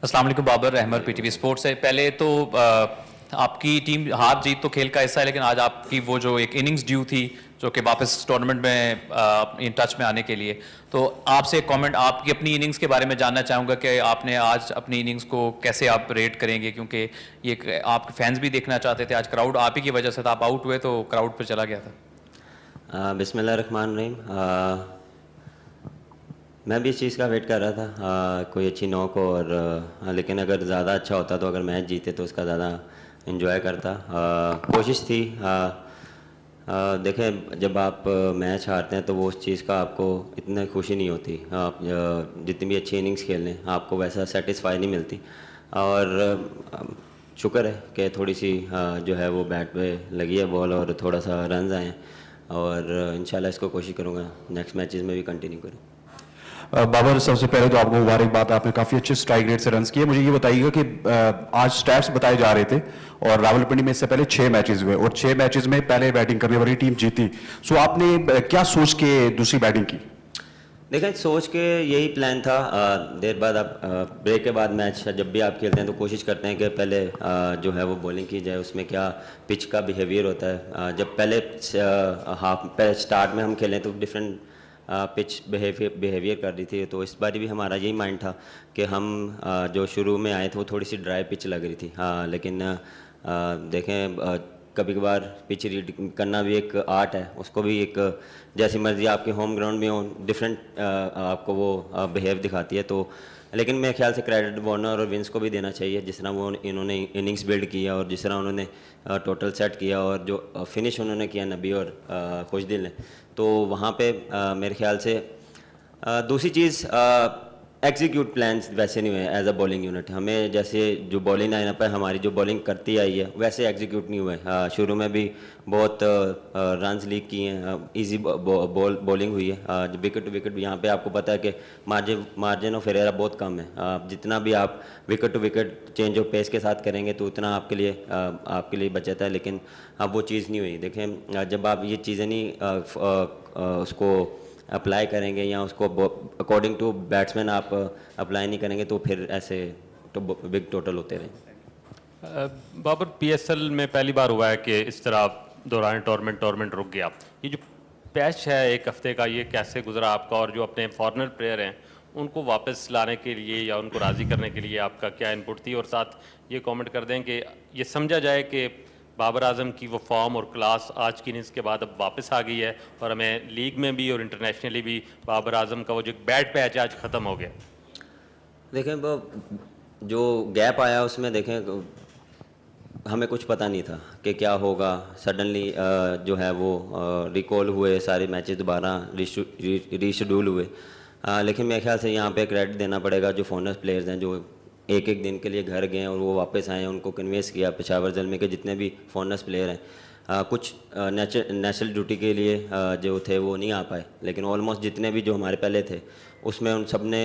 अस्सलाम वालेकुम Babar Ahmad PTV sports से। पहले तो आपकी टीम हार जीत तो खेल का हिस्सा है, लेकिन आज आपकी वो जो एक इनिंग्स ड्यू थी जो कि वापस टूर्नामेंट में इन टच में आने के लिए, तो आपसे एक कमेंट आपकी अपनी इनिंग्स के बारे में जानना चाहूँगा कि आपने आज अपनी इनिंग्स को कैसे आप रेट करेंगे, क्योंकि ये आपके फैंस भी देखना चाहते थे। आज क्राउड आप ही की वजह से था, आप आउट हुए तो क्राउड पर चला गया था। बिस्मिल्लाह रहमान रहीम। मैं भी इस चीज़ का वेट कर रहा था, कोई अच्छी नॉक हो, और लेकिन अगर ज़्यादा अच्छा होता तो अगर मैच जीते तो उसका ज़्यादा इन्जॉय करता। कोशिश थी। देखें, जब आप मैच हारते हैं तो वो उस चीज़ का आपको इतनी खुशी नहीं होती। आप जितनी भी अच्छी इनिंग्स खेल लें आपको वैसा सेटिस्फाई नहीं मिलती। और शुक्र है कि थोड़ी सी जो है वो बैट पे लगी है बॉल और थोड़ा सा रन आए हैं, और इंशाल्लाह इसको कोशिश करूँगा नेक्स्ट मैचेस में भी कंटिन्यू करूँ। बाबर, सबसे पहले तो आपको मुबारकबाद, आपने काफ़ी अच्छे स्ट्राइक रेट से रन्स किए। मुझे ये बताइएगा कि आज स्टैट्स बताए जा रहे थे और रावलपिंडी में इससे पहले 6 मैचेस हुए और 6 मैचेस में पहले बैटिंग करने वाली टीम जीती। सो आपने क्या सोच के दूसरी बैटिंग की? देखें, सोच के यही प्लान था। देर बाद आप ब्रेक के बाद मैच जब भी आप खेलते हैं तो कोशिश करते हैं कि पहले जो है वो बॉलिंग की जाए। उसमें क्या पिच का बिहेवियर होता है। जब पहले पहले स्टार्ट में हम खेलें तो डिफरेंट पिच बिहेवियर कर रही थी, तो इस बार भी हमारा यही माइंड था कि हम जो शुरू में आए थे वो थोड़ी सी ड्राई पिच लग रही थी। लेकिन देखें, कभी कभार पिच रीड करना भी एक आर्ट है। उसको भी एक जैसी मर्जी आपके होम ग्राउंड में हो डिफरेंट आपको वो बिहेव दिखाती है। तो लेकिन मेरे ख्याल से क्रेडिट वार्नर और विंस को भी देना चाहिए, जिस तरह वो इन्होंने इनिंग्स बिल्ड किया और जिस तरह उन्होंने टोटल सेट किया और जो फिनिश उन्होंने किया नबी और खुशदिल ने, तो वहाँ पे मेरे ख्याल से दूसरी चीज़ एग्जीक्यूट प्लान्स वैसे नहीं हुए एज अ बॉलिंग यूनिट। हमें जैसे जो बॉलिंग लाइनअप है हमारी जो बॉलिंग करती आई है वैसे एग्जीक्यूट नहीं हुए। शुरू में भी बहुत रन्स लीक किए हैं, इजी बॉलिंग हुई है। विकेट टू विकेट यहाँ पे आपको पता है कि मार्जिन ऑफ एरर बहुत कम है। जितना भी आप wicket to wicket change of pace के साथ करेंगे तो उतना आपके लिए बचता है, लेकिन अब वो चीज़ नहीं हुई। देखें, जब आप ये चीज़ें नहीं उसको अप्लाई करेंगे या उसको अकॉर्डिंग टू बैट्समैन आप अप्लाई नहीं करेंगे तो फिर ऐसे तो बिग टोटल होते रहेंगे। बाबर, पीएसएल में पहली बार हुआ है कि इस तरह दौरान टूर्नामेंट रुक गया। ये जो पैच है एक हफ्ते का, ये कैसे गुजरा आपका? और जो अपने फॉरेनर प्लेयर हैं उनको वापस लाने के लिए या उनको राज़ी करने के लिए आपका क्या इनपुट थी? और साथ ये कमेंट कर दें कि ये समझा जाए कि बाबर आजम की वो फॉर्म और क्लास आज की इनिंग्स के बाद अब वापस आ गई है और हमें लीग में भी और इंटरनेशनली भी बाबर आजम का वो जो बैड पैच है आज ख़त्म हो गया। देखें, वो जो गैप आया उसमें देखें हमें कुछ पता नहीं था कि क्या होगा। सडनली जो है वो रिकॉल हुए, सारे मैचेस दोबारा रीशेड्यूल हुए। लेकिन मेरे ख्याल से यहाँ पे क्रेडिट देना पड़ेगा जो फॉरेनर प्लेयर्स हैं जो एक एक दिन के लिए घर गए और वो वापस आए, उनको कन्वेंस किया पेशावर ज़ल्मे के जितने भी फॉरेनर्स प्लेयर हैं। कुछ नेशनल ड्यूटी के लिए जो थे वो नहीं आ पाए, लेकिन ऑलमोस्ट जितने भी जो हमारे पहले थे उसमें उन सब ने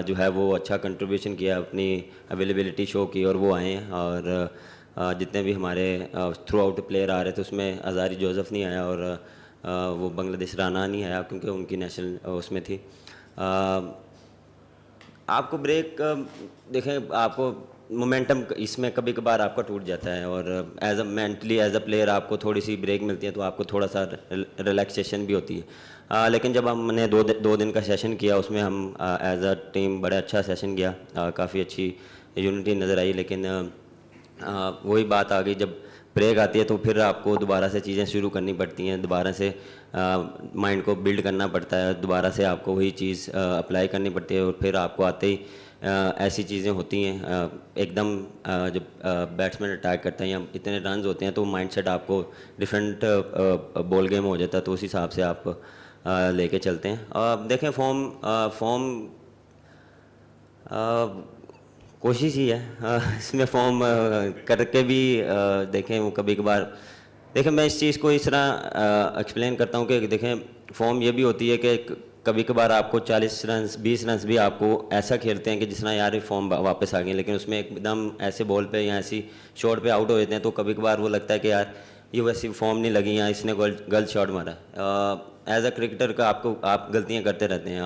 जो है वो अच्छा कंट्रीब्यूशन किया, अपनी अवेलेबिलिटी शो की और वो आए हैं। और जितने भी हमारे थ्रू आउट प्लेयर आ रहे थे उसमें अजारी जोसेफ नहीं आया और वो बांग्लादेश राना नहीं आया क्योंकि उनकी नेशनल उसमें थी। आपको ब्रेक देखें, आपको मोमेंटम इसमें कभी कभार आपका टूट जाता है और as a mentally as a player आपको थोड़ी सी ब्रेक मिलती है तो आपको थोड़ा सा रिलैक्सेशन भी होती है। लेकिन जब हमने दो दिन का सेशन किया उसमें हम एज अ टीम बड़ा अच्छा सेशन गया, काफ़ी अच्छी यूनिटी नज़र आई। लेकिन वही बात आ गई, जब ब्रेक आती है तो फिर आपको दोबारा से चीज़ें शुरू करनी पड़ती हैं, दोबारा से माइंड को बिल्ड करना पड़ता है, दोबारा से आपको वही चीज़ अप्लाई करनी पड़ती है और फिर आपको आते ही ऐसी चीज़ें होती हैं। एकदम जब बैट्समैन अटैक करता है या इतने रन्स होते हैं तो माइंडसेट आपको डिफरेंट बॉल गेम हो जाता है, तो उस हिसाब से आप लेके चलते हैं। देखें, फॉर्म कोशिश ही है इसमें फॉर्म करके भी देखें वो कभी कभार। देखें, मैं इस चीज़ को इस तरह एक्सप्लेन करता हूँ कि देखें फॉर्म ये भी होती है कि कभी कभार आपको 40 रन 20 रन भी आपको ऐसा खेलते हैं कि जिस तरह यार ये फॉर्म वापस आ गए, लेकिन उसमें एकदम ऐसे बॉल पे या ऐसी शॉट पे आउट हो जाते हैं तो कभी कभार वो लगता है कि यार ये वैसी फॉर्म नहीं लगी या इसने गलत शॉट मारा। एज अ क्रिकेटर का आप गलतियाँ करते रहते हैं।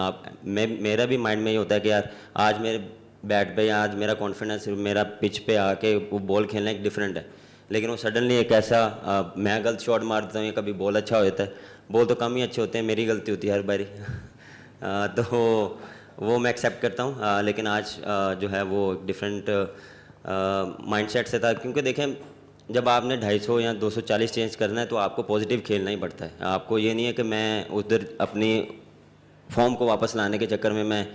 मेरा भी माइंड में ये होता है कि यार आज मेरे बैट पे या आज मेरा कॉन्फिडेंस मेरा पिच पे आके वो बॉल खेलना एक डिफरेंट है, लेकिन वो सडनली एक ऐसा मैं गलत शॉट मार देता हूँ या कभी बॉल अच्छा हो जाता है, बॉल तो कम ही अच्छे होते हैं, मेरी गलती होती है हर बारी तो वो मैं एक्सेप्ट करता हूँ, लेकिन आज जो है वो डिफरेंट माइंडसेट से था, क्योंकि देखें जब आपने 250 या 240 चेंज करना है तो आपको पॉजिटिव खेलना ही पड़ता है। आपको ये नहीं है कि मैं उधर अपनी फॉर्म को वापस लाने के चक्कर में मैं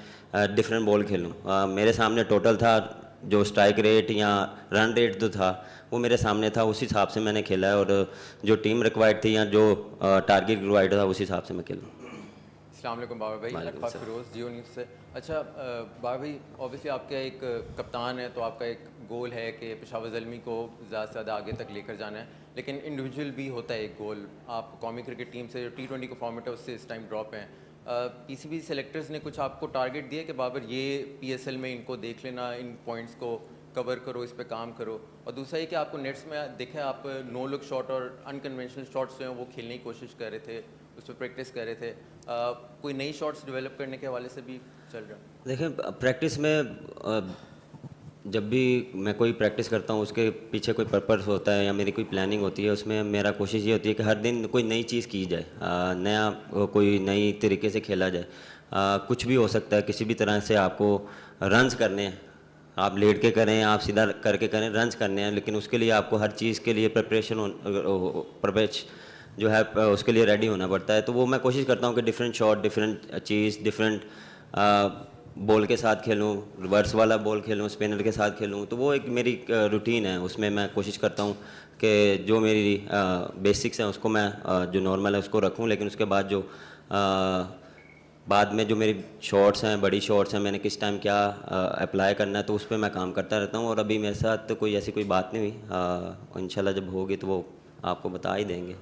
डिफरेंट बॉल खेलूँ। मेरे सामने टोटल था जो स्ट्राइक रेट या रन रेट जो था वो मेरे सामने था, उस हिसाब से मैंने खेला है, और जो टीम रिक्वायर्ड थी या जो टारगेट रिक्वायर्ड था उस हिसाब से मैं खेलूँ। अस्सलाम वालेकुम बाबर भाई, अरफात फिरोज़ जियो न्यूज़ से। अच्छा बाबर भाई, ऑब्वियसली आपका एक कप्तान है तो आपका एक गोल है कि पेशावर ज़ल्मी को ज़्यादा से ज़्यादा आगे तक लेकर जाना है, लेकिन इंडिविजुअल भी होता है एक गोल। आप कौमी क्रिकेट टीम से जो T20 का फॉर्मेट है उससे इस टाइम ड्रॉप हैं। पीसीबी सेलेक्टर्स ने कुछ आपको टारगेट दिया कि बाबर ये PSL में इनको देख लेना, इन पॉइंट्स को कवर करो, इस पे काम करो, और दूसरा ये कि आपको नेट्स में देखा आप नो लुक शॉट और अनकन्वेंशनल शॉट्स जो हैं वो खेलने की कोशिश कर रहे थे, उस पर प्रैक्टिस कर रहे थे, कोई नई शॉट्स डेवलप करने के हवाले से भी चल रहा है? देखें प्रैक्टिस में जब भी मैं कोई प्रैक्टिस करता हूँ उसके पीछे कोई पर्पस होता है या मेरी कोई प्लानिंग होती है, उसमें मेरा कोशिश ये होती है कि हर दिन कोई नई चीज़ की जाए, नया कोई नई तरीके से खेला जाए। कुछ भी हो सकता है, किसी भी तरह से आपको रन्स करने हैं, आप लेट के करें, आप सीधा करके करें, रन्स करने हैं, लेकिन उसके लिए आपको हर चीज़ के लिए प्रिपरेश जो है उसके लिए रेडी होना पड़ता है। तो वो मैं कोशिश करता हूँ कि डिफरेंट शॉट, डिफरेंट चीज़, डिफरेंट बॉल के साथ खेलूँ, रिवर्स वाला बॉल खेलूँ, स्पिनर के साथ खेलूँ, तो वो एक मेरी रूटीन है। उसमें मैं कोशिश करता हूँ कि जो मेरी बेसिक्स हैं उसको मैं जो नॉर्मल है उसको रखूँ, लेकिन उसके बाद जो बाद में जो मेरी शॉट्स हैं, बड़ी शॉट्स हैं, मैंने किस टाइम क्या अप्लाई करना है, तो उस पर मैं काम करता रहता हूँ। और अभी मेरे साथ तो कोई ऐसी कोई बात नहीं हुई, इंशाल्लाह जब होगी तो वो आपको बता ही देंगे।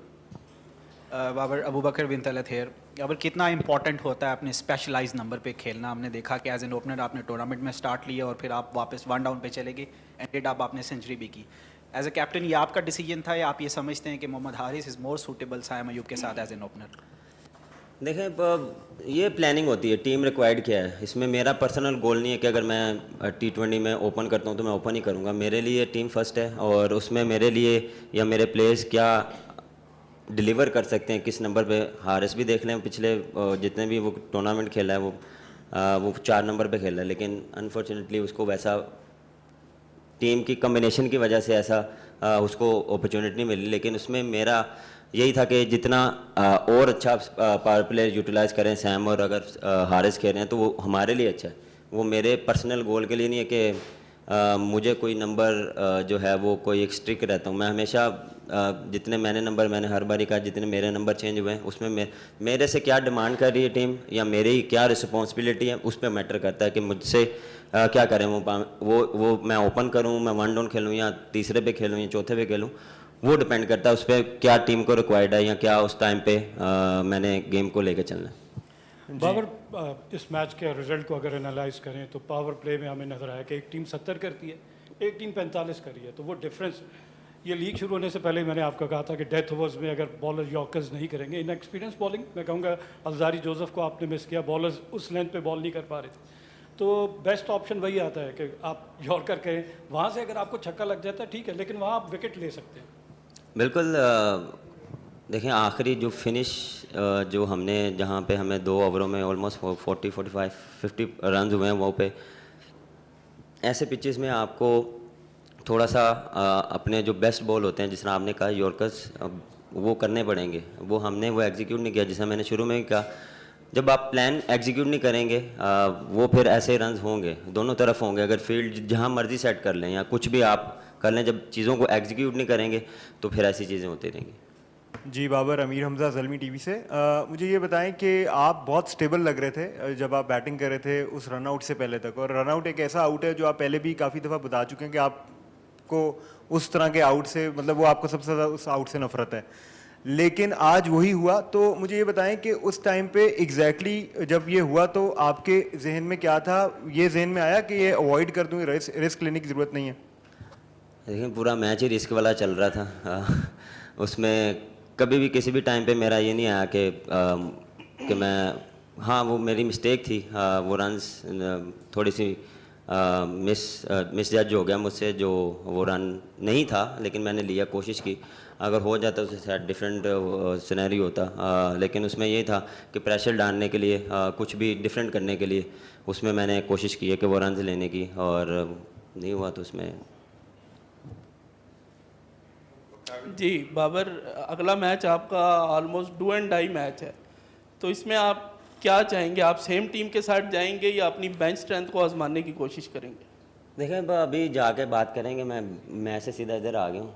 बाबर, अबू बकर बिन तलत हेयर। बाबर, कितना इंपॉर्टेंट होता है अपने स्पेशलाइज नंबर पे खेलना? हमने देखा कि एज एन ओपनर आपने टूर्नामेंट में स्टार्ट लिया और फिर आप वापस 1 डाउन पे चले गए, एंडेड आप आपने सेंचुरी भी की। एज ए कैप्टन ये आपका डिसीजन था या आप ये समझते हैं कि Mohammad Haris is more suitable Saim Ayub के साथ एज एन ओपनर? देखें ये प्लानिंग होती है, टीम रिक्वायर्ड क्या है, इसमें मेरा पर्सनल गोल नहीं है कि अगर मैं T20 में ओपन करता हूँ तो मैं ओपन ही करूँगा। मेरे लिए टीम फर्स्ट है और उसमें मेरे लिए या मेरे प्लेयर्स क्या डिलीवर कर सकते हैं, किस नंबर पे। हारिस भी देख लें, पिछले जितने भी वो टूर्नामेंट खेला है वो 4 नंबर पे खेला है, लेकिन अनफॉर्चुनेटली उसको वैसा टीम की कम्बिनेशन की वजह से ऐसा उसको अपॉर्चुनिटी नहीं मिली। लेकिन उसमें मेरा यही था कि जितना और अच्छा पावर प्ले यूटिलाइज करें सैम, और अगर हारिस खेल रहे हैं तो वो हमारे लिए अच्छा है। वो मेरे पर्सनल गोल के लिए नहीं है कि मुझे कोई नंबर जो है वो कोई एक स्ट्रिक रहता हूँ। मैं हमेशा जितने मैंने हर बारी कहा, जितने मेरे नंबर चेंज हुए हैं उसमें मेरे से क्या डिमांड कर रही है टीम या मेरी क्या रिस्पॉन्सिबिलिटी है, उस पर मैटर करता है कि मुझसे क्या करें। वो मैं ओपन करूँ, मैं 1 डाउन खेलूँ या तीसरे पे खेलूँ या चौथे पे खेलूँ, वो डिपेंड करता है उस पर क्या टीम को रिक्वायर्ड है या क्या उस टाइम पे मैंने गेम को लेकर चलना है। बाबर, इस मैच के रिजल्ट को अगर एनालाइज करें तो पावर प्ले में हमें नज़र आया कि एक टीम 70 करती है, एक टीम 45 कर रही है। तो वो डिफरेंस, ये लीग शुरू होने से पहले मैंने आपको कहा था कि डेथ ओवर्स में अगर बॉलर यॉर्कर्स नहीं करेंगे, इन एक्सपीरियंस बॉलिंग मैं कहूँगा अलजारी जोसेफ को आपने मिस किया, बॉलर्स उस लेंथ पे बॉल नहीं कर पा रहे थे। तो बेस्ट ऑप्शन वही आता है कि आप यॉर्कर करें, वहाँ से अगर आपको छक्का लग जाता है ठीक है, लेकिन वहाँ आप विकेट ले सकते हैं। बिल्कुल। देखें आखिरी जो फिनिश जो हमने जहाँ पे हमें 2 ओवरों में ऑलमोस्ट 40, 45, 50 रन हुए हैं, वो पे ऐसे पिचेस में आपको थोड़ा सा अपने जो बेस्ट बॉल होते हैं, जिस तरह आपने कहा यॉर्कर्स, वो करने पड़ेंगे। वो हमने वो एग्जीक्यूट नहीं किया, जैसा मैंने शुरू में ही कहा। जब आप प्लान एग्जीक्यूट नहीं करेंगे वो फिर ऐसे रन होंगे, दोनों तरफ होंगे। अगर फील्ड जहाँ मर्जी सेट कर लें या कुछ भी आप कर लें, जब चीज़ों को एग्जीक्यूट नहीं करेंगे तो फिर ऐसी चीज़ें होती रहेंगी। जी बाबर, अमीर हमज़ा ज़ल्मी टीवी से। मुझे ये बताएं कि आप बहुत स्टेबल लग रहे थे जब आप बैटिंग कर रहे थे उस रन आउट से पहले तक, और रन आउट एक ऐसा आउट है जो आप पहले भी काफ़ी दफ़ा बता चुके हैं कि आपको उस तरह के आउट से, मतलब वो आपको सबसे ज़्यादा उस आउट से नफरत है, लेकिन आज वही हुआ। तो मुझे ये बताएं कि उस टाइम पे एग्जैक्टली जब ये हुआ तो आपके जहन में क्या था? ये जहन में आया कि ये अवॉइड कर दूँ, रिस्क लेने की ज़रूरत नहीं है? देखिए पूरा मैच ही रिस्क वाला चल रहा था। उसमें कभी भी किसी भी टाइम पे मेरा ये नहीं आया कि मैं, हाँ वो मेरी मिस्टेक थी, वो रन्स थोड़ी सी मिस जज हो गया मुझसे, जो वो रन नहीं था, लेकिन मैंने लिया, कोशिश की। अगर हो जाता तो शायद डिफरेंट सिनेरियो होता, लेकिन उसमें ये था कि प्रेशर डालने के लिए, कुछ भी डिफरेंट करने के लिए उसमें मैंने कोशिश की है कि वो रन लेने की, और नहीं हुआ तो उसमें। जी बाबर, अगला मैच आपका almost do and die match है, तो इसमें आप क्या चाहेंगे? आप सेम टीम के साथ जाएंगे या अपनी बेंच स्ट्रेंथ को आजमाने की कोशिश करेंगे? देखें, अभी जाके बात करेंगे। मैं से सीधा इधर आ गया हूँ,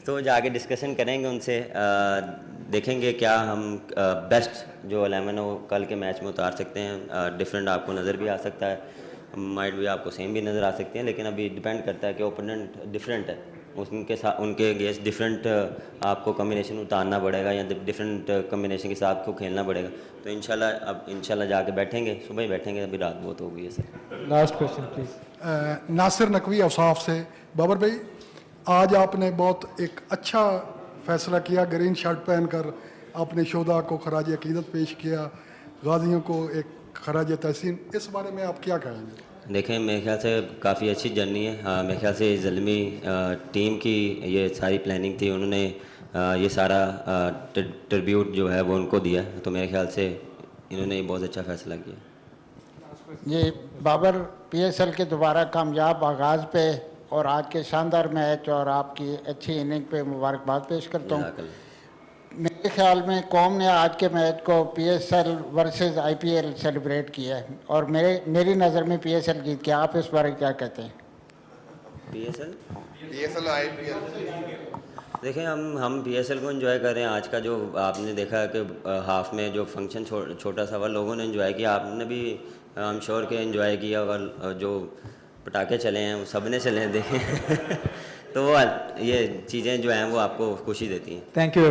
तो जाके डिस्कशन करेंगे उनसे, देखेंगे क्या हम बेस्ट जो 11 है वो कल के मैच में उतार सकते हैं। डिफरेंट आपको नज़र भी आ सकता है, माइट भी आपको सेम भी नज़र आ सकते हैं, लेकिन अभी डिपेंड करता है कि ओपोनेंट डिफरेंट है, उनके साथ उनके अगेंस्ट डिफरेंट आपको कम्बिनेशन उतारना पड़ेगा या डिफरेंट कम्बिनेशन के साथ आपको खेलना पड़ेगा। तो इंशाल्लाह जाके बैठेंगे, सुबह ही बैठेंगे, अभी रात बहुत हो गई है sir. Last question please. Nasir Naqvi Ausaf से। बाबर भाई, आज आपने बहुत एक अच्छा फैसला किया, ग्रीन शर्ट पहनकर आपने शोधा को खराज अकीदत पेश किया, गाजियों को एक खराज तहसीन, इस बारे में आप क्या कहेंगे? देखें, मेरे ख्याल से काफ़ी अच्छी जर्नी है। मेरे ख्याल से ज़ल्मी टीम की ये सारी प्लानिंग थी, उन्होंने ये सारा ट्रिब्यूट जो है वो उनको दिया, तो मेरे ख्याल से इन्होंने बहुत अच्छा फैसला किया। ये बाबर, पीएसएल के दोबारा कामयाब आगाज़ पे और आज के शानदार मैच और आपकी अच्छी इनिंग पे मुबारकबाद पेश करता हूँ। मेरे ख्याल में कौम ने आज के मैच को पीएसएल वर्सेस आईपीएल सेलिब्रेट किया है और मेरी नज़र में पीएसएल जीत गया। आप इस बारे क्या कहते हैं? पीएसएल आईपीएल, देखें, हम पीएसएल को एंजॉय कर रहे हैं। आज का जो आपने देखा कि हाफ में जो फंक्शन छोटा सा हुआ, लोगों ने एंजॉय किया, आपने भी आई एम श्योर के एंजॉय किया, और जो पटाखे चले हैं वो सब ने चले हैं, देखें तो ये चीज़ें जो हैं वो आपको खुशी देती हैं। Thank you.